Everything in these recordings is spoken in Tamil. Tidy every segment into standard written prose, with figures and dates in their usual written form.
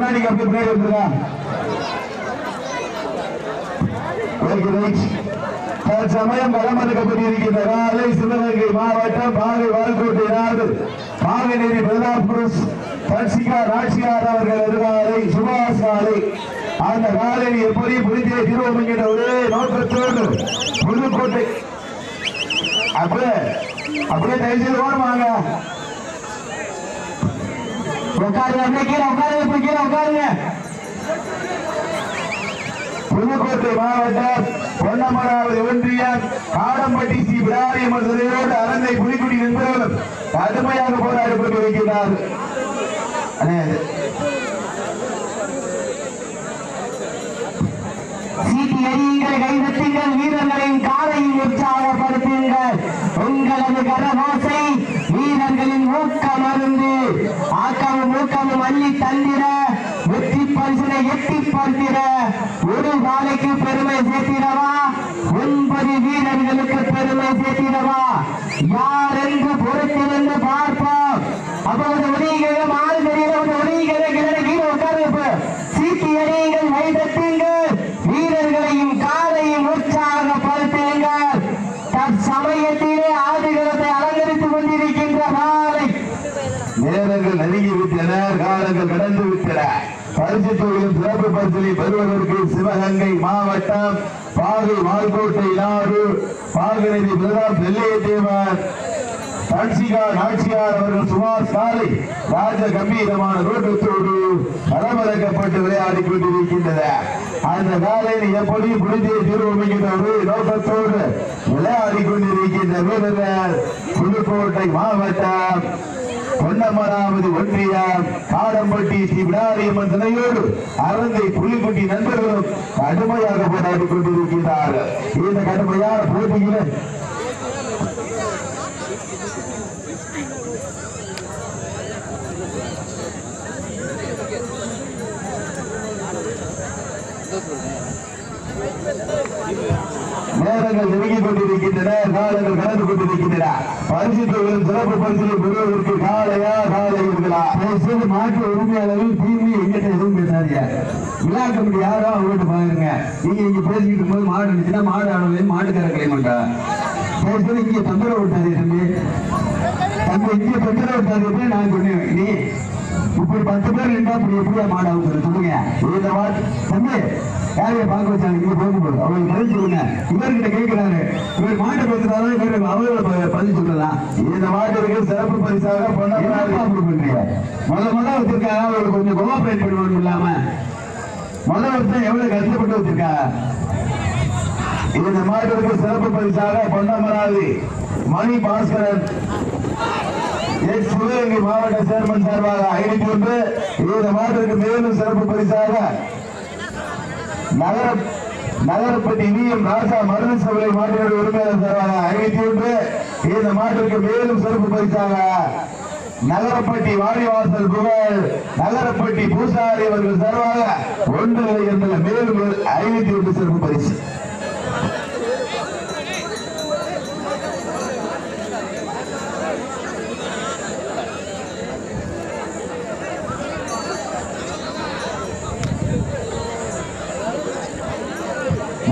முன்னாடி கப்பி பின்னாடி வந்துருக்கான். தற்சமயம் களமறுக்கப்பட்டிருக்கின்ற காலை சிவகங்கை மாவட்டம் பாகை வாழ்கோட்டை நாடு பாகநேரி பிரதாபுரம் தர்சிகா நாச்சியார் அவர்கள் எதிர்காலை சுபாஷ் காலை. அந்த காலை எப்படி புரிந்தே தீர்வோம் என்கிற ஒரே நோக்கத்தோடு புதுக்கோட்டை அப்படியே தயவுசெய்து ஓடுவாங்க. உட்காருங்க, கீழே உட்காருங்க, கீழே உட்காருங்க. புதுக்கோட்டை மாவட்டம் பொன்னமராவதி ஒன்றியம் காடம்பட்டி ஸ்ரீ பிடாரியம்மன் சிலையோடு அரங்கை புலிக்குடி நண்பர்களும் கடுமையாக போராடி கொண்டிருக்கிறார். சீட்டி எறியுங்கள், கைதட்டுங்கள், வீரர்களின் காலையும் உற்சாகப்படுத்துங்கள். உங்களது கரவோசை வீரர்களின் ஊக்கம் அருந்து ஆக்கமும் ஊக்கமும் அள்ளி தந்திர வெற்றி பரிசனை எட்டி பார்த்திட ஒரு காலைக்கு பெருமை சேர்த்திடவா, 9 வீரர்களுக்கு பெருமை சேர்த்திடவா, யார் என்று பொறுத்திருந்து பார்ப்போம். அப்போது உரிகளும் ஆள் தெரியல உரிகளை உட்கார்ந்து சீட்டி எறியுங்கள், கைதட்டுங்கள், வீரர்களையும் காலையும் உற்சாகப்படுத்துங்கள். தற்சமயத்திலே ஆடுகளத்தை அலங்கரித்துக் கொண்டிருக்கின்ற காலை நேரங்கள் நெருங்கிவிட்டன, காலங்கள் கடந்து விட்டன. பரிசு தொழிலும் சிறப்பு பரிசனை பெறுவதற்கு சிவகங்கை மாவட்டம் பாகை வாழ்கோட்டை நாடு பாகநேரி பிரதாப் வெள்ளையத்தேவர் தர்சிகா நாச்சியார் அவர்கள் சுபாஷ் காலை ராஜ கம்பீரமான ரோட்டத்தோடு களமிறக்கப்பட்டு விளையாடி கொண்டிருக்கின்றன. அந்த காலையை எப்படி புரிந்தே தீர்வோம் என்கிற ஒரு நோக்கத்தோடு விளையாடி கொண்டிருக்கின்ற வீரர்கள் புதுக்கோட்டை மாவட்டம் பொன்னமராவதி ஒன்றியம் காடம்பட்டி ஸ்ரீ பிடாரியம்மன் சிலையோடு அரங்கை புலிக்குட்டி நண்பர்களும் கடுமையாக போராடி கொண்டிருக்கிறார்கள். இந்த கடுமையான போட்டியில் நேரங்கள் நெருங்கிக் கொண்டிருக்கின்றன, காலங்கள் கடந்து கொண்டிருக்கின்றன. பரிசு தொழிலும் சிறப்பு பரிசு பெறுவதற்கு காலையா காலைகளா மாற்று உரிமையாளர்கள் தீர்வு எங்கிட்ட எதுவும் பேசாதீங்க. விழா கமிட்டி யாரோ அவங்ககிட்ட பாருங்க. நீங்க இங்க பேசிக்கிட்டு போது மாடு இருந்துச்சுன்னா மாடு ஆடவே மாட்டுக்கார கிளைமாட்டா பேசுறது இங்க தொந்தரவு விட்டாதே தம்பி இங்க தொந்தரவு விட்டாதே. நான் சொன்னேன் நீ இப்படி 10 பேர் இருந்தா இப்படி எப்படியா மாடு ஆகுது சொல்லுங்க. இந்த மாடு தம்பி யாரைய பார்க்க வச்சாங்க இங்க போகும்போது அவங்களுக்கு பதில் சொல்லுங்க. இவர்கிட்ட கேட்கிறாரு, இவர் மாட்டை பேசுறாரு, இவருக்கு அவங்கள பதில் சொல்லலாம். இந்த மாட்டிற்கு சிறப்பு பரிசாக பண்றீங்க. முதல்ல வச்சிருக்காங்க, அவருக்கு கொஞ்சம் கோஆபரேட் பண்ணுவோம் இல்லாம முதல் வருஷம் எவ்வளவு கஷ்டப்பட்டு வச்சிருக்காங்க. இந்த மாட்டிற்கு சிறப்பு பரிசாக பொன்னமராவதி மணி பாஸ்கரன் சிவகங்கை மாவட்ட சேர்மன் சார்பாக 501. இந்த மாட்டிற்கு மேலும் சிறப்பு பரிசாக நகரப்பட்டி விஎம் ராசா மருது சபை மாட்டினுடைய உரிமையாளர் சார்பாக 501. இந்த மாட்டிற்கு மேலும் சிறப்பு பரிசாக நகரப்பட்டி வாடிவாசல் புகழ் நகரப்பட்டி பூசாரி அவர்கள் சார்பாக 1 என்ற மேலும் 501 சிறப்பு பரிசு.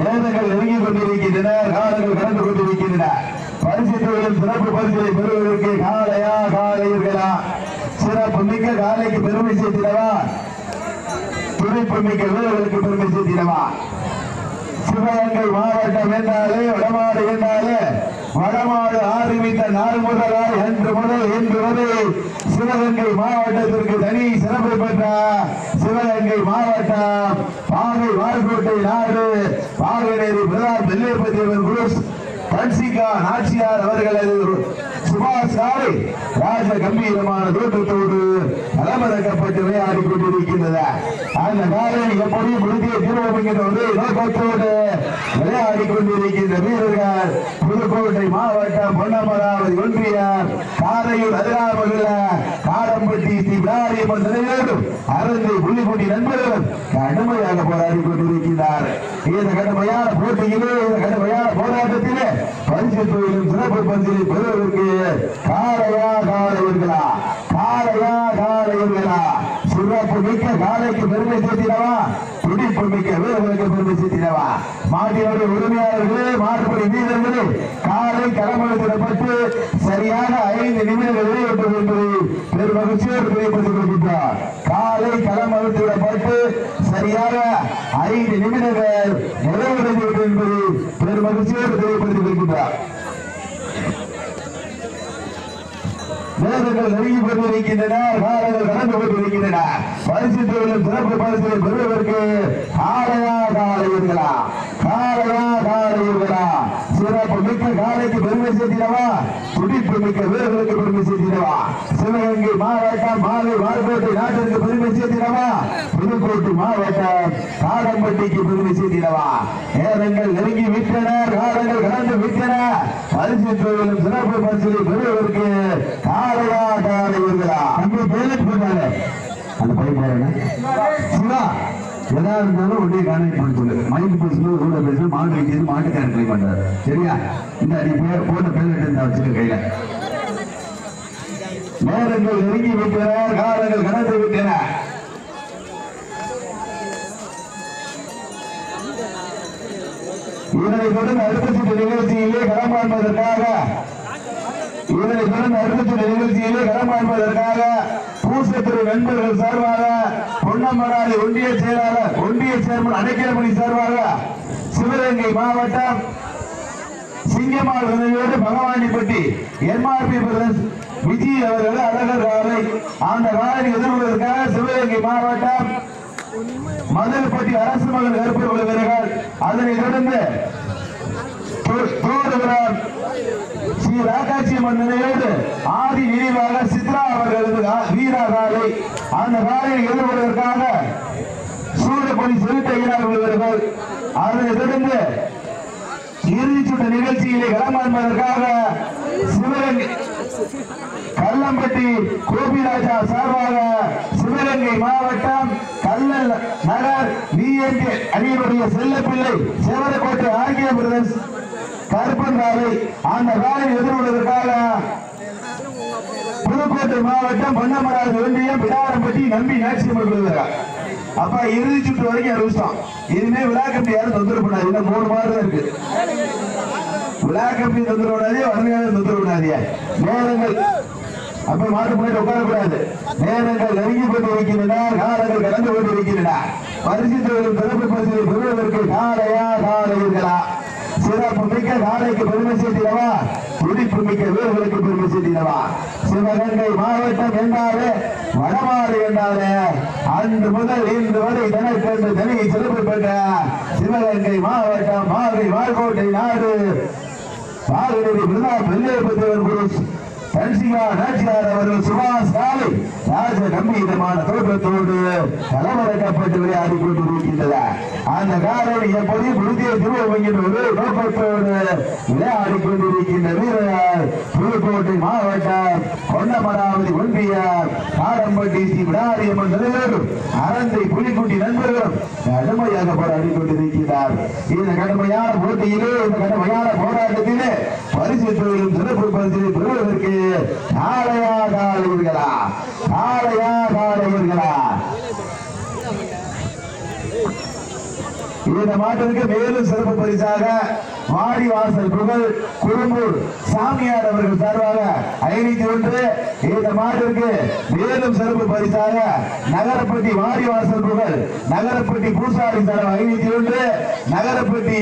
நேரங்கள் நெருங்கிக் கொண்டிருக்கின்றன, காலங்கள் கடந்து கொண்டிருக்கின்றன. பரிசு தொழிலும் சிறப்பு பரிசுகளை பெறுவதற்கு காலையா காலைகளா சிறப்பு மிக்க காலைக்கு பெருமை சேர்த்திடவா, துணைப்பு மிக்க வீரர்களுக்கு பெருமை சேர்த்திடவா. சிவகங்கை மாவட்டம் என்றாலே வடமாடு என்றாலே வடமாடு ஆரம்பித்த நாள் முதலால் இன்று வரை சிவகங்கை மாவட்டத்திற்கு தனி சிறப்பு பெற்ற சிவகங்கை மாவட்டம் பாகை வாழ்கோட்டை நாடு பாகநேரி பிரதாப் வெள்ளையத்தேவர் குரு தர்சிகா நாச்சியார் அவர்களது சுபாஷ் காலை ராஜ கம்பீரமான தோற்றத்தோடு களமிறக்கப்பட்டு விளையாடி கொண்டிருக்கின்றது. அந்த காலை எப்படி முடித்திய தீர்வோம் என்கிற ஒரே நோக்கத்தோடு விளையாடி கொண்டிருக்கின்ற வீரர்கள் புதுக்கோட்டை மாவட்டம் பொன்னமராவதி ஒன்றியம் காரையூர் அதிராமகுல காடம்பட்டி ஸ்ரீ பிடாரியம்மன் சிலையோடு அரங்கை புலிக்குட்டி நண்பர்களும் கடுமையாக போராடி கொண்டிருக்கிறார். இந்த கடுமையான போட்டியிலே இந்த கடுமையான போராட்டத்திலே பரிசு தொழிலும் சிறப்பு பரிசிலை பெறுவதற்கு காலையா காலையர்களா சிறப்பு மிக்க காலைக்கு பெருமை சேர்த்திடவா, துடிப்பு மிக்க வீரர்களுக்கு பெருமை சேர்த்திடவா. மாட்டினுடைய உரிமையாளர்களே, மாட்டுப்படி வீரர்களே, காலை களமளித்திடப்பட்டு சரியாக 5 நிமிடங்கள் வெளியிட்டது என்பதை பெரும் மகிழ்ச்சியோடு தெரியப்படுத்திக் கொள்கின்றார். காலை களமளித்திடப்பட்டு சரியாக 5 நிமிடங்கள் நிறைவடைந்துவிட்டது என்பதை பெரும் மகிழ்ச்சியோடு தெரியப்படுத்திக் கொள்கின்றார். நேரங்கள் நெருங்கி கொண்டிருக்கின்றன, காலங்கள் கடந்து கொண்டிருக்கின்றன. பரிசு தொழிலும் சிறப்பு பரிசுகளை பெறுவதற்கு காலையா காலையுங்களா, காலையா காலையுங்களா. சிறப்பு மிக்க காலைக்கு பெருமை சேர்த்திடவா, துடிப்பு மிக்க வீரர்களுக்கு பெருமை சேர்த்திடவா. சிவகங்கை மாவட்டம் மாலை வார்கோட்டை நாட்டிற்கு பெருமை சேர்த்திடவா, புதுக்கோட்டை மாவட்டம் காடம்பட்டிக்கு பெருமை சேர்த்திடவா. நேரங்கள் நெருங்கி விட்டன, காலங்கள் கடந்து விட்டன. பரிசு தொழிலும் சிறப்பு பரிசுகளை பெறுவதற்கு காலையா காலையுங்களா. அங்கே பேலட் பண்ணாங்க அந்த பையன் சிவா, எதா இருந்தாலும் ஒன்றே கான்டாக்ட் பண்ண சொல்லு. மைண்ட் பேசணும், கூட பேசணும், மாடு வைக்கிறது மாட்டுக்காரன் ட்ரை பண்றாரு. சரியா? இந்த அடி போன பேலட் இருந்தா வச்சுக்க கையில. நேரங்கள் நெருங்கி விட்டன, காலங்கள் கடந்து விட்டன. இதனை தொடர்ந்து அடுத்த சுற்று நிகழ்ச்சியிலே களமாடுவதற்காக பூசத்திரு நண்பர்கள் சார்பாக பொன்னமராதி ஒன்றிய செயலாளர், ஒன்றிய சேர்மன் அடைக்கலமணி சார்பாக சிவகங்கை மாவட்டம் சிங்கமால் விதையோடு பகவானிப்பட்டி எம்ஆர்பி பிரதர்ஸ் விஜய் அவர்கள் அழகர் காலை அந்த காலை எதிர்கொள்வதற்காக சிவகங்கை மாவட்டம் மதுரைப்பட்டி அரசு மகள் கருப்பு கொள்கிறார்கள். அதனை தொடர்ந்து ஸ்ரீ ராக்காட்சி மன்னனையோடு ஆதி நினைவாக சித்ரா அவர்களது வீரா காலை அந்த காலையை எதிர்கொள்வதற்காக சூழப்படி செலுத்துகிறார் கொள்வார்கள். அதனை தொடர்ந்து இறுதி சுற்று நிகழ்ச்சியிலே களமாடுவதற்காக சிவகங்கை கல்லம்பட்டி கோபிராஜா சார்பாக சிவகங்கை மாவட்டம் கல்லல் நகர் டிஎன்கே அணியினுடைய செல்லப்பிள்ளை சேவரக்கோட்டை ஆகிய பிரதேஷ் கருப்பன் காலை அந்த காலை எதிர்கொள்வதற்காக புதுக்கோட்டை மாவட்டம் பொன்னமராதி ஒன்றியம் பிடாரம்பட்டி நம்பி நாச்சியம்மன் கொள்கிறார். அப்ப இறுதி சுற்று வரைக்கும் அறிவிச்சிட்டோம். இனிமே விழா கம்பி யாரும் தொந்தரவு பண்ணாது. இன்னும் 3 மாதம் இருக்கு. விழா கம்பி தொந்தரவு பண்ணாதே, வறுமையாக தொந்தரவு பண்ணாதே. நேரங்கள் அப்ப மாட்டு போயிட்டு உட்காரக்கூடாது. நேரங்கள் நெருங்கி கொண்டு இருக்கின்றன, காலங்கள் கடந்து கொண்டு இருக்கின்றன. பரிசு தொழிலும் சிறப்பு பரிசுகளை பெறுவதற்கு காலையா காலையுங்களா. சிறப்பு மிக்க காலைக்கு பெருமை சேர்த்திடவா, துடிப்பு மிக்க வீரர்களுக்கு பெருமை சேர்த்திடவா. சிவகங்கை மாவட்டம் என்றாலே வடமாறு என்றாலே அன்று முதல் இன்று வரை தனக்கென்று தனியை சிறப்பு பெற்ற சிவகங்கை மாவட்டம் மாலை வார்கோட்டை நாடு பாகநெறி விருதா பெல்லேபுத்தவர் குரு தன்சிகா நாச்சியார் அவர்கள் சுபாஷ் காலை ராஜ கம்பீரமான தோற்றத்தோடு களமிறக்கப்பட்டு விளையாடி கொண்டிருக்கின்றனர். அந்த காலை எப்படி புதிய திருவங்கின்ற ஒரு நோக்கத்தோடு விளையாடி கொண்டிருக்கின்ற வீரர் புதுக்கோட்டை மாவட்டம் கொண்டமராவதி ஒன்றிய காடம்பட்டி ஸ்ரீ விடாரியம்மன் தலைவரும் அரந்தை புலிக்குட்டி நண்பர்களும் கடுமையாக போராடி கொண்டிருக்கிறார். இந்த கடுமையான போட்டியிலே, இந்த கடுமையான போராட்டத்திலே பரிசு தொழிலும் சிறப்பு பரிசிலை பெறுவதற்கு காளையா காளையர்களா, காளையா காளையர்களா. இந்த மாட்டிற்கு மேலும் சிறப்பு பரிசாக வாடிவாசல் புகழ் குறும்பூர் சாமியார் அவர்கள் சார்பாக 501. இந்த மாட்டிற்கு மேலும் சிறப்பு பரிசாக நகரப்பட்டி வாடிவாசல் புகழ் நகரப்பட்டி பூசாரி சார்பாக 501. நகரப்பட்டி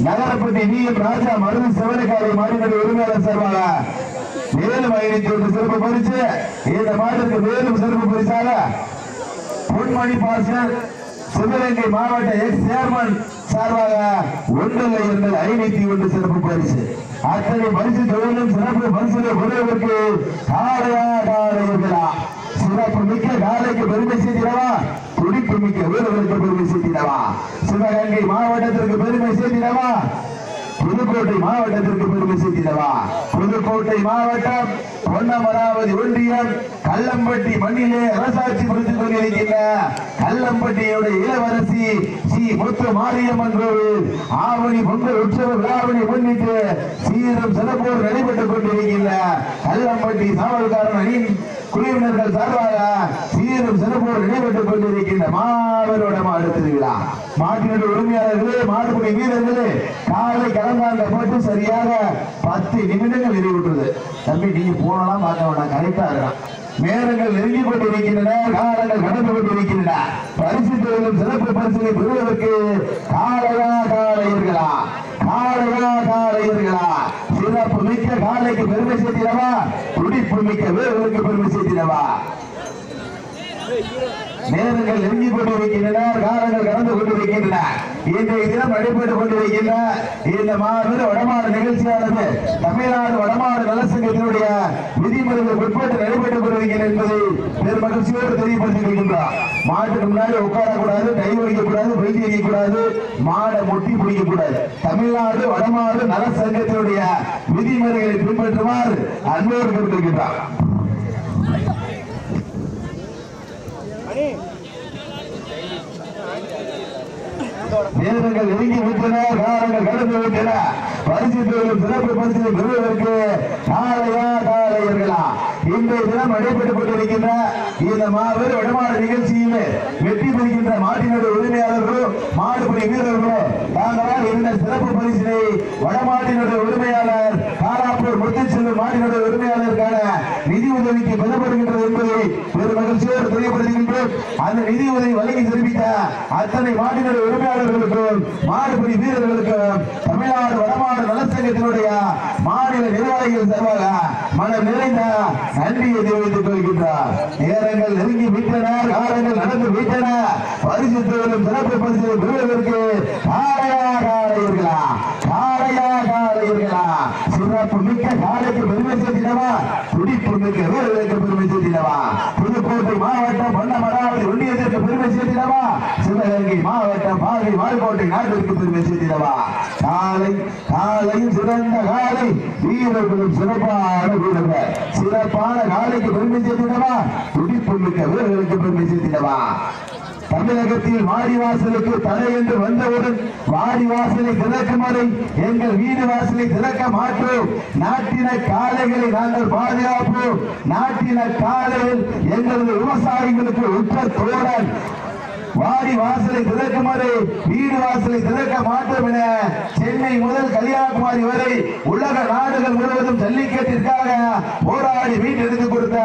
நகரப்பட்டி வி எம் ராஜா மருது செவனக்காரி மாடினுடைய உரிமையாளர் சார்பாக மேலும் 501 சிறப்பு பரிசு. இந்த மாட்டிற்கு மேலும் சிறப்பு பரிசாக பொன்மணி பாஸ்கர் சிவகங்கை மாவட்ட எக்ஸ் சேர்மன் சார்பாக 501 சிறப்பு பரிசு. அத்தனை பரிசு தொழிலும் சிறப்பு பரிசுகளை பெறுவதற்கு காளையா காளையர்களா. சிறப்பு மிக்க காலைக்கு பெருமை சேர்த்திடவா, துடிப்பு மிக்க வீரர்களுக்கு பெருமை சேர்த்திடவா. சிவகங்கை மாவட்டத்திற்கு பெருமை சேர்த்திடவா, புதுக்கோட்டை மாவட்டத்திற்கு பெருமை சேர்த்திடவா. புதுக்கோட்டை மாவட்டம் பொன்னமராவதி ஒன்றியம் கல்லம்பட்டி மண்ணிலே அரசாட்சி புரிந்து கொண்டிருக்கின்ற கல்லம்பட்டியுடைய இளவரசி ஸ்ரீ முத்து மாரியம்மன் கோவில் ஆவணி பொங்கல் உற்சவ விழாவினை முன்னிட்டு சீரும் சிறப்போடு நடைபெற்றுக் கொண்டிருக்கின்ற கல்லம்பட்டி சாவல்காரன் அணியின் குழுவினர்கள் சார்பாக சீரும் சிறப்போடு நடைபெற்றுக் கொண்டிருக்கின்ற மாவரோட மாடு திருவிழா. மாட்டினுடைய உரிமையாளர்களே, மாடுபிடி வீரர்களே, காலை கலந்தாங்க போட்டு சரியாக 10 நிமிடங்கள் நிறைவுற்றது. தம்பி நீங்க போனலாம் பார்க்க வேண்டாம், கரெக்டா இருக்கான். நேரங்கள் நெருங்கிக் கொண்டிருக்கின்றன, காலங்கள் கடந்து கொண்டிருக்கின்றன. பரிசு தொழிலும் சிறப்பு பரிசுகளை பெறுவதற்கு காலையா காலையர்களா, காலையா காலையர்களா, சிறப்பு மிக்க காலைக்கு பெருமை சேர்த்திடவா, துடிப்பு மிக்க வீரர்களுக்கு பெருமை சேர்த்திடவா. நேரங்கள் நெருங்கிக் கொண்டிருக்கின்றன, காலங்கள் கடந்து கொண்டிருக்கின்றன. இன்றைய தினம் நடைபெற்றுக் கொண்டிருக்கின்ற இந்த மாபெரும் வடமாடு நிகழ்ச்சியானது தமிழ்நாடு வடமாடு நலசங்கத்தினுடைய விதிமுறைகளுக்கு உட்பட்டு நடைபெற்றுக் கொண்டிருக்கிறது என்பதை பெரும் மகிழ்ச்சியோடு தெரியப்படுத்தியிருக்கின்றோம். மாட்டுக்கு முன்னாடி உட்காரக்கூடாது, கை வைக்கக்கூடாது, வைத்தி வைக்கக்கூடாது, மாடை முட்டி பிடிக்கக்கூடாது. தமிழ்நாடு வடமாடு நலசங்கத்தினுடைய விதிமுறைகளை பின்பற்றுமாறு அன்போடு கேட்டுக்கொள்கின்றார். நேரங்கள் நெருங்கி விட்டன, காலங்கள் கடந்து விட்டன. பரிசு தொழிலும் சிறப்பு பரிசு பெறுவதற்கு காலையா காலையர்களா. இன்றைய தினம் நடைபெற்றுக் கொண்டிருக்கின்ற இந்த மாபெரும் வடமாடு நிகழ்ச்சியில் வெற்றி பெறுகின்ற மாட்டினுடைய உரிமையாளர்களும் மாடுபிடி வீரர்களும் தாங்களால் இருந்த சிறப்பு பரிசினை வடமாட்டினுடைய உரிமையாளர் காராப்பூர் முத்துச்செல்வம் மாட்டினுடைய உரிமையாளருக்கான நிதி உதவிக்கு பெறப்படுகின்றது என்பதை பெரும் மகிழ்ச்சியோடு தெரியப்படுத்துகின்றோம். அந்த நிதி உதவி வழங்கி தெரிவித்த அத்தனை மாட்டினுடைய உரிமையாளர்களுக்கும் மாடுபிடி வீரர்களுக்கும் தமிழ்நாடு வடமாடு நலசங்கத்தினுடைய மாநில நிர்வாகிகள் சார்பாக மனம் நிறைந்த நன்றியை தெரிவித்துக் கொள்கின்றார். நேரங்கள் நெருங்கி விட்டன, காலங்கள் நடந்து விட்டன. பரிசு தொழிலும் சிறப்பு பரிசு பெறுவதற்கு காலையா காலையர்களா, காலையா காலையர்களா, சிறப்பு மிக்க காலைக்கு பெருமை சேர்த்திடவா, துடிப்பு மிக்க வீரர்களுக்கு பெருமை சேர்த்திடவா. புதுக்கோட்டை மாவட்டம் பொன்னமராவதி ஒன்றியத்திற்கு பெருமை சேர்த்திடவா, சிவகங்கை மாவட்டம் பாகை வால்கோட்டை நாட்டிற்கு பெருமை சேர்த்திடவா. காலை காலையும் சிறந்த காலை, வீரர்களும் சிறப்பான வீரர்கள், சிறப்பான காலைக்கு பெருமை சேர்த்திடவா, துடிப்பு மிக்க வீரர்களுக்கு பெருமை சேர்த்திடவா. தமிழகத்தில் வாடிவாசலுக்கு தடை என்று வந்தவுடன் வாடிவாசலை திறக்கும் வரை எங்கள் வீடு வாசலை திறக்க மாட்டோம். நாட்டின காளைகளை நாங்கள் பாதுகாப்போம். நாட்டின காளைகள் எங்களது விவசாயிகளுக்கு உற்ற தோழன். வாடி வாசலை திறக்கும் வரை வீடு வாசலை திறக்க மாட்டோம் என சென்னை முதல் கன்னியாகுமரி வரை உலக நாடுகள் முழுவதும் ஜல்லிக்கட்டிற்காக போராடி மீட்டெடுத்து கொடுத்த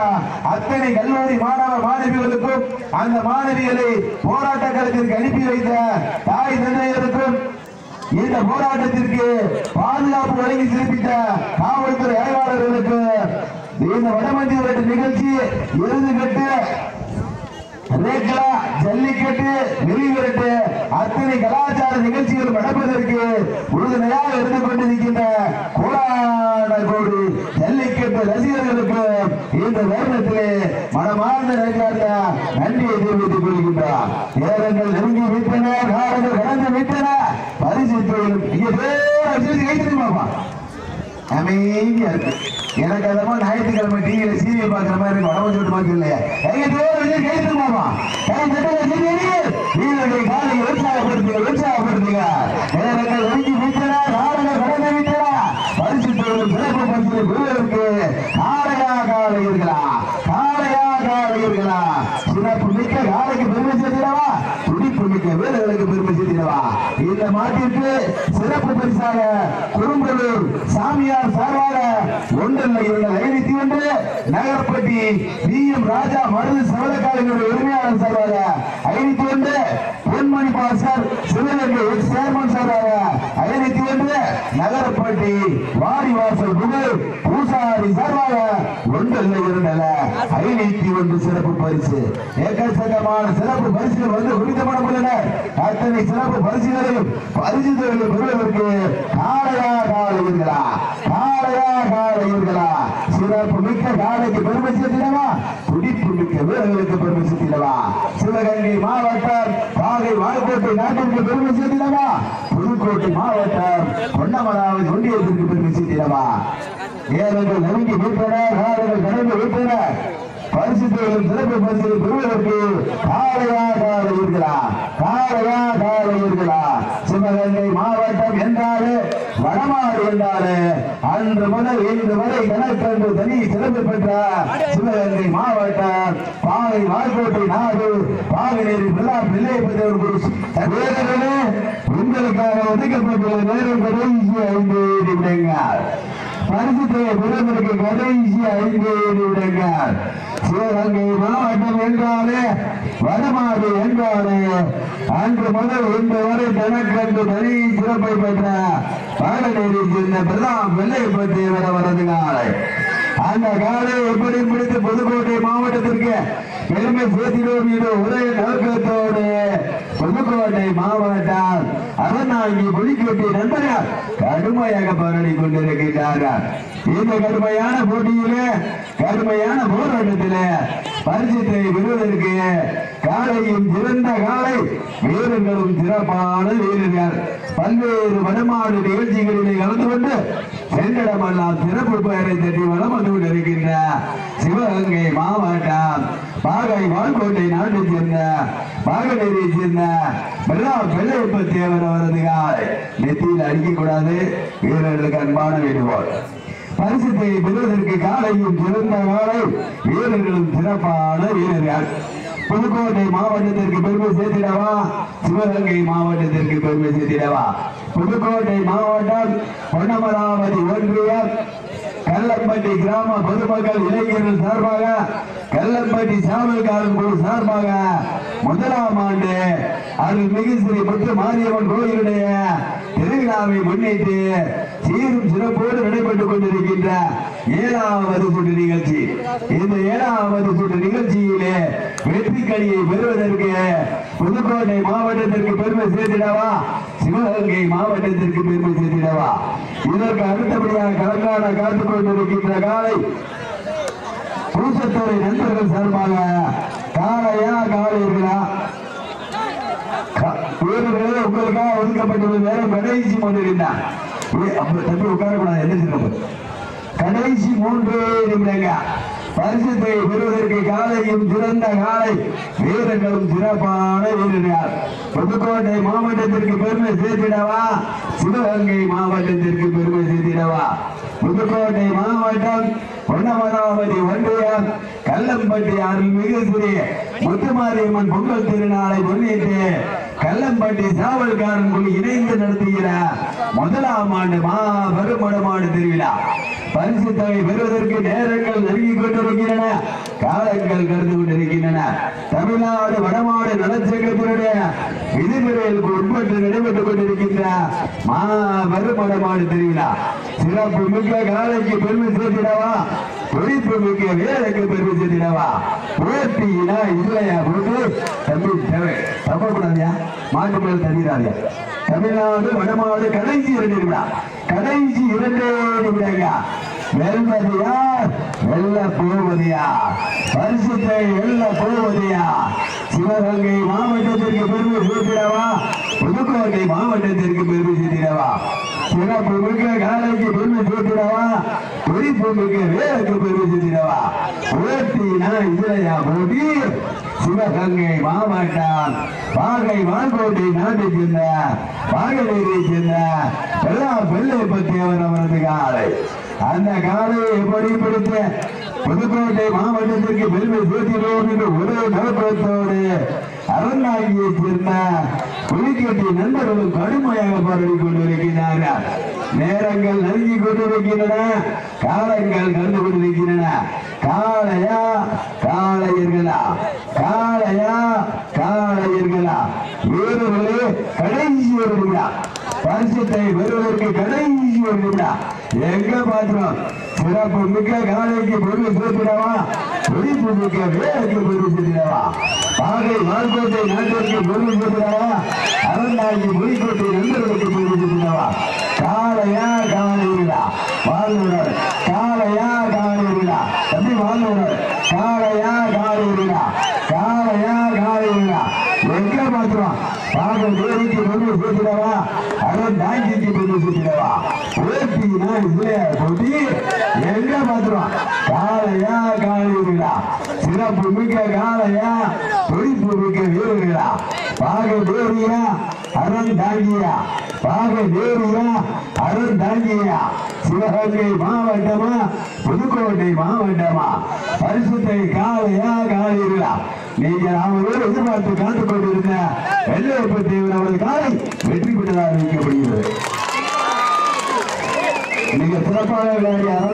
அத்தனை கல்லூரி மாணவ மாணவிகளுக்கும் அந்த மாணவிகளை போராட்ட களத்திற்கு அனுப்பி வைத்த தாய் தந்தையருக்கும் இந்த போராட்டத்திற்கு பாதுகாப்பு வழங்கி சிறப்பித்த காவல்துறை ஆய்வாளர்களுக்கு இந்த வடமஞ்சி நிகழ்ச்சி இறுதிக்கட்டு ஜல்லிக்கட்டு வெளிவிரட்டு அத்தனை கலாச்சார நிகழ்ச்சிகள் நடப்பதற்கு உறுதுணையாக இருந்து கொண்டிருக்கின்ற கோடான கோடி ஜல்லிக்கட்டு ரசிகர்களுக்கு இந்த வருடத்திலே மனமார்ந்த நன்றியை தெரிவித்துக் கொள்கின்றார். நேரங்கள் நெருங்கி விட்டன, காலங்கள் கடந்து விட்டன. பரிசு கைத்தறிமாப்பா அமைதியா இருக்கு. எனக்கு அதமா ஞாயிற்றுக்கிழமை டிவியில சீரியல் பாக்குற மாதிரி உடம்பு சொல்லிட்டு மாதிரி இல்லையா, கைத்துமாமா வீரர்கள் காலை உற்சாகப்படுத்துங்க. நேரங்கள் ஒதுக்கி விட்டன, காலங்கள் கடந்து விட்டன. பரிசு தொழிலும் சிறப்பு பரிசு பெறுவதற்கு காலையா காலையர்களா, காலையா காலையர்களா, சிறப்பு மிக்க காலைக்கு பெருமை சேர்த்திடவா, துடிப்பு மிக்க வீரர்களுக்கு பெருமை சேர்த்திடவா. இந்த மாட்டிற்கு சிறப்பு பரிசாக குறும்பலூர் சாமியார் சார்பாக ஒன்றில் இருந்த 51 நகர்பட்டி BM ராஜா மருது சவலக்காலினுடைய உரிமையாளர் சார்பாக 51 பொன்மணி பாசர் சிவகங்கை எக்ஸ் சேர்மன் சார்பாக 51 நகர்பட்டி வாடிவாசல் புகழ் பூசாரி சார்பாக ஒன்றில் இருந்த 51 சிறப்பு பரிசு. ஏக்கச்சக்கமான சிறப்பு பரிசுகள் வந்து குவிக்கப்படப்பட்டனர். அத்தனை சிறப்பு பரிசுகளையும் பரிசு தொழிலை பெறுவதற்கு காலையா காலையர்களா, காலையா காலையர்களா, சிறப்பு மிக்க காலைக்கு பெருமை சேர்த்திடவா, துடிப்பு மிக்க வீரர்களுக்கு பெருமை சேர்த்திடவா. சிவகங்கை மாவட்டம் பாகை வால்கோட்டை நாட்டிற்கு பெருமை சேர்த்திடவா, புது புதுக்கோட்டை மாவட்டம் பொன்னமராவதி ஒன்றியத்திற்கு பெருமை சேர்த்திடவா ஏழைகள் நெருங்கி விட்டன காலங்கள் கடந்து விட்டன பரிசுத்தவர்களும் சிறப்பு பரிசுகளை பெறுவதற்கு காலையா காலை இருக்கலாம் சிவகங்கை மாவட்டம் என்றாலே வடமாடு என்றாலே அன்று முதல் இன்று வரை கணக்கென்று தனி சிறப்பு பெற்ற சிவகங்கை மாவட்டம் பாகை வாய்க்கோட்டை நாடு பாகநேரி பிள்ளைப்பட்டவர் வீரர்களே உங்களுக்காக ஒதுக்கப்பட்டுள்ள நேரம் கடைசி 5 நிமிடங்கள் பரிசுத்தை பெறுவதற்கு கடைசி 5 நிமிடங்கள் சிவகங்கை மாவட்டம் என்றாலே வடமாடு என்றாலே அன்று முதல் இன்று வரை தனக்கென்று தனி சிறப்பை பெற்ற பாகநேரி சேர்ந்த பிரதாம் வெள்ளைப்பட்டி வரது காலை அந்த காலை எப்படி பிடித்து புதுக்கோட்டை மாவட்டத்திற்கு பெருமை சேர்த்திடும் என்ற ஒரே நோக்கத்தோடு புதுக்கோட்டை மாவட்டம் அறநாங்கி புலிக்கோட்டை நண்பர்கள் கடுமையாக போராடி கொண்டிருக்கின்றார்கள். இந்த கடுமையான போட்டியிலே கடுமையான போராட்டத்திலே பரிசுத்தை பெறுவதற்கு காலையும் சிறந்த காலை வீரர்களும் சிறப்பான வீரர்கள் பல்வேறு வடமாடு நிகழ்ச்சிகளிலே கலந்து கொண்டு சென்றிடமெல்லாம் சிறப்பு பெயரை தட்டி வளம் வந்து கொண்டிருக்கின்ற சிவகங்கை மாவட்டம் பாகை வால்கோட்டை நாட்டை சேர்ந்த பாகநேரியை சேர்ந்த வெள்ளையப்ப தேவர் அவரது காலை நெத்தியில் அடிக்கக்கூடாது வீரர்களுக்கு அன்பான வேண்டுகோள். பரிசுத்தை பெறுவதற்கு காலையும் சிறந்த காலை வீரர்களும் சிறப்பான வீரர்கள் புதுக்கோட்டை மாவட்டத்திற்கு பெருமை சேர்த்திடவா சிவகங்கை மாவட்டத்திற்கு பெருமை சேர்த்திடவா புதுக்கோட்டை மாவட்டம் பொன்னமராவதி ஒன்றியம் கல்லம்பட்டி கிராம பொதுமக்கள் இளைஞர்கள் சார்பாக கல்லம்பட்டி சாமல்காரன் குழு சார்பாக 1ஆம் ஆண்டு அருள்மிகு ஸ்ரீ முத்து மாரியம்மன் கோயிலுடைய திருவிழாவை முன்னிட்டு சீரும் சிறப்போடு நடைபெற்றுக் கொண்டிருக்கின்ற 7வது சுற்று நிகழ்ச்சி. இந்த 7வது சுற்று நிகழ்ச்சியிலே வெற்றி கனியை பெறுவதற்கு புதுக்கோட்டை மாவட்டத்திற்கு பெருமை சேர்த்திடவா சிவகங்கை மாவட்டத்திற்கு பெருமை சேர்த்திடவா இதற்கு அடுத்தபடியாக கலங்கான காத்துக் கொண்டிருக்கின்ற காலை பூசத்துறை நண்பர்கள் சார்பாக காலையா காலையா வீரர்களே உங்களுக்காக ஒதுக்கப்பட்டுள்ள நேரம் கடைசி கொண்டிருந்தார். தம்பி உட்காரக்கூடாது எந்திரிச்சிருக்க கடைசி 3 நிமிடங்கள் பரிசுத்தை பெறுவதற்கு காலையும் சிறந்த காலை வீரர்களும் சிறப்பான வீரர்கள் புதுக்கோட்டை மாவட்டத்திற்கு பெருமை சேர்த்திடவா சிவகங்கை மாவட்டத்திற்கு பெருமை சேர்த்திடவா புதுக்கோட்டை மாவட்டம் பொன்னமராவதி ஒன்றியம் கல்லம்பட்டி அருள்மிகு ஸ்ரீ முத்துமாரியம்மன் பொங்கல் திருநாளை முன்னிட்டு கல்லம்பட்டி சாவல்காரன் குழு இணைந்து நடத்துகிற 1ஆம் ஆண்டு மாபெரும் வடமாடு திருவிழா பரிசு தொகை பெறுவதற்கு நேரங்கள் நெருங்கிக் கொண்டிருக்கின்றன காலங்கள் கடந்து கொண்டிருக்கின்றன. தமிழ்நாடு வடமாடு நலச்சங்கத்தினுடைய விதிமுறைகளுக்கு உட்பட்டு நடைபெற்றுக் கொண்டிருக்கின்ற மாபெரும் வடமாடு திருவிழா சிறப்பு மிக்க காலைக்கு பெருமை சேர்த்திடவா ஒழிப்பு மிக்க வேலைக்கு பெருமை சேர்த்திடவா போட்டினா இல்லையா போட்டு தம்பி தப்பக்கூடாதியா மாட்டு மேல் தண்ணீராதியா தமிழ்நாடு வடமாடு கடைசி 2 நிமிடம் கடைசி 2 நிமிடங்க வெல்வதியா வெல்ல போவதியா பரிசுத்தை வெல்ல போவதியா சிவகங்கை மாவட்டத்திற்கு பெருமை சேர்த்திடவா புதுக்கோட்டை மாவட்டத்திற்கு பெருமை சேர்த்திடவா சிறப்பு மிக்க காலைக்கு பெருமை சேர்த்திடவா ஒழிப்பு மிக்க வேலைக்கு பெருமை சேர்த்திடவா போட்டினா இல்லையா போட்டி சிவகங்கை மாவட்டம் பாகை வால்கோட்டை நாட்டை சேர்ந்த பாகநேரியை சேர்ந்த வெள்ளைப்பட்டி அவரது காலை அந்த காலையை எப்படி பிடித்து புதுக்கோட்டை மாவட்டத்திற்கு பெருமை சேர்த்திடுவோம் என்று ஒரே நோக்கத்தோடு அறநாங்கியை சேர்ந்த புலிக்கோட்டை நண்பர்களும் கடுமையாக போராடி கொண்டிருக்கிறார்கள். நேரங்கள் நெருங்கிக் கொண்டிருக்கின்றன காலங்கள் கண்டு கொண்டிருக்கின்றன. காளையா காளையர்களா காளையா காளையர்களா வீரர்களே கடைசி 1 நிமிடம் பரிசுத்தை பெறுவதற்கு கடைசி 1 நிமிடம் எங்க பாத்திரம் சிறப்பு மிக்க காலைக்கு பெருமை சேர்த்திடவா ஒழிப்பு மிக்க வேலைக்கு பெருமை சேர்த்திடவா பாகை வால்கோட்டை நாட்டிற்கு பெருமை சேர்த்திடவா அறநாங்கி புலிக்கோட்டை நண்பர்களுக்கு பெருமை சேர்த்திடவா காளையா காலையா வாழ்வுடன் காளையா காலையா தம்பி வாழ்வுடன் காளையா காலையா காளையா காலையா எங்க பாத்திரம் பாகை தேவிக்கு பெருமை சேர்த்திடவா அரண் தாங்கிக்கு சுத்தினவா போட்டினா இதுல போட்டி எங்க பாத்துருவான் காளையா காளையா சிறப்பு மிக்க காளையா துடிப்பு மிக்க வீரர்களா பாக தேவியா அரண் தாங்கியா பாக தேவியா அரண் தாங்கியா சிவகங்கை மாவட்டமா புதுக்கோட்டை மாவட்டமா பரிசுத்தை காளையா காளையா நீங்க அவரோடு எதிர்பார்த்து காத்துக் கொண்டிருந்த வெள்ளையப்ப தேவர் அவரது காலை வெற்றி பெற்றதாக அறிவிக்கப்படுகிறது. மிக சிறப்பாக விளையாடிய